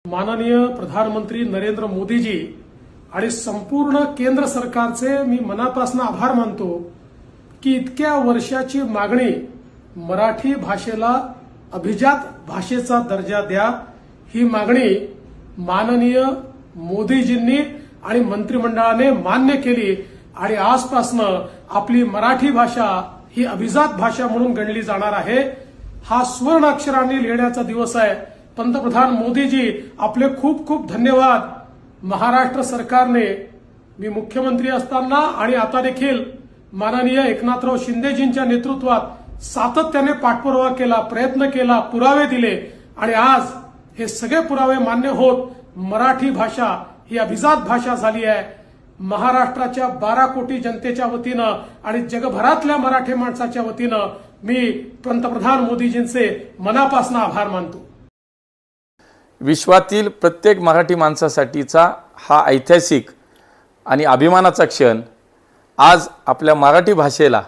माननीय प्रधानमंत्री नरेंद्र मोदीजी आणि संपूर्ण केंद्र सरकारचे मी मनापासून आभार मानतो की इतक्या वर्षाची मागणी मराठी भाषेला अभिजात भाषेचा दर्जा द्या ही मागणी माननीय मोदीजींनी आणि मंत्रिमंडळाने मान्य केली आणि आजपासून आपली मराठी भाषा ही अभिजात भाषा म्हणून गणली जाणार आहे। हा स्वर्ण अक्षरांनी लिहिण्याचा दिवस आहे। पंतप्रधान मोदीजी आपले खूप खूप धन्यवाद। महाराष्ट्र सरकारने मी मुख्यमंत्री असताना आणि आता देखील माननीय एकनाथराव शिंदेजींच्या नेतृत्वात सातत्याने पाठपुरावा केला, प्रयत्न केला, पुरावे दिले आणि आज हे सगळे पुरावे मान्य होत मराठी भाषा ही अभिजात भाषा झाली आहे। महाराष्ट्राच्या 12 कोटी जनतेच्या वतीनं आणि जगभरातल्या मराठी माणसाच्या वतीनं मी पंतप्रधान मोदीजींचे मनापासून आभार मानतो। विश्वातील प्रत्येक मराठी माणसासाठीचा हा ऐतिहासिक आणि अभिमानाचा क्षण आज आपल्या मराठी भाषेला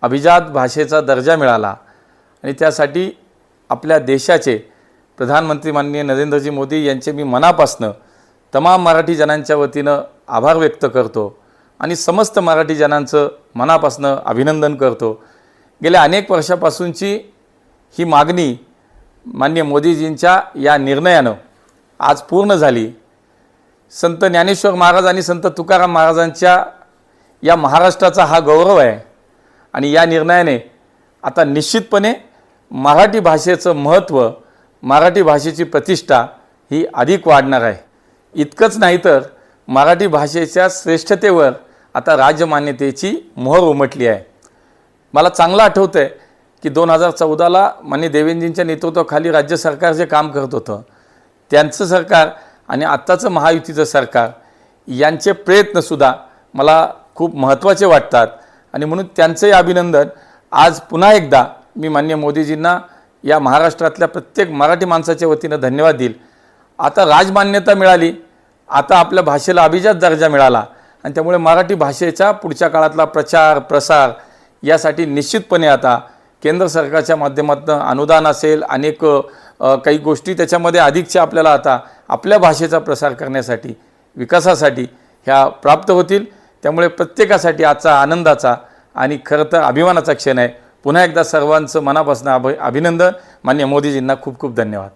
अभिजात भाषेचा दर्जा मिळाला आणि त्यासाठी आपल्या देशाचे प्रधानमंत्री माननीय नरेंद्रजी मोदी यांचे मी मनापासून तमाम मराठी जनांच्या वतीनं आभार व्यक्त करतो आणि समस्त मराठी जनांचं मनापासून अभिनंदन करतो। गेल्या अनेक वर्षापासूनची ही मागणी माननीय मोदीजींच्या या निर्णयानं आज पूर्ण झाली। संत ज्ञानेश्वर महाराज आणि संत तुकाराम महाराजांच्या या महाराष्ट्राचा हा गौरव आहे आणि या निर्णयाने आता निश्चितपणे मराठी भाषेचं महत्त्व, मराठी भाषेची प्रतिष्ठा ही अधिक वाढणार आहे। इतकंच नाही तर मराठी भाषेच्या श्रेष्ठतेवर आता राजमान्यतेची मोहर उमटली आहे। मला चांगलं आठवतं आहे की 2014ला माननीय देवेंद्रजींच्या नेतृत्वाखाली राज्य सरकार जे काम करत होतं त्यांचं सरकार आणि आत्ताचं महायुतीचं सरकार यांचे प्रयत्नसुद्धा मला खूप महत्त्वाचे वाटतात आणि म्हणून त्यांचंही अभिनंदन आज पुन्हा एकदा मी माननीय मोदीजींना या महाराष्ट्रातल्या प्रत्येक मराठी माणसाच्या वतीनं धन्यवाद देईल। आता राजमान्यता मिळाली, आता आपल्या भाषेला अभिजात दर्जा मिळाला आणि त्यामुळे मराठी भाषेचा पुढच्या काळातला प्रचार प्रसार यासाठी निश्चितपणे आता केंद्र सरकारच्या माध्यमातून अनुदान असेल, अनेक काही गोष्टी त्याच्यामध्ये अधिकच्या आपल्याला आता आपल्या भाषेचा प्रसार करण्यासाठी, विकासासाठी ह्या प्राप्त होतील। त्यामुळे प्रत्येकासाठी आजचा आनंदाचा आणि खरं तर अभिमानाचा क्षण आहे। पुन्हा एकदा सर्वांचं मनापासून अभिनंदन। माननीय मोदीजींना खूप खूप धन्यवाद।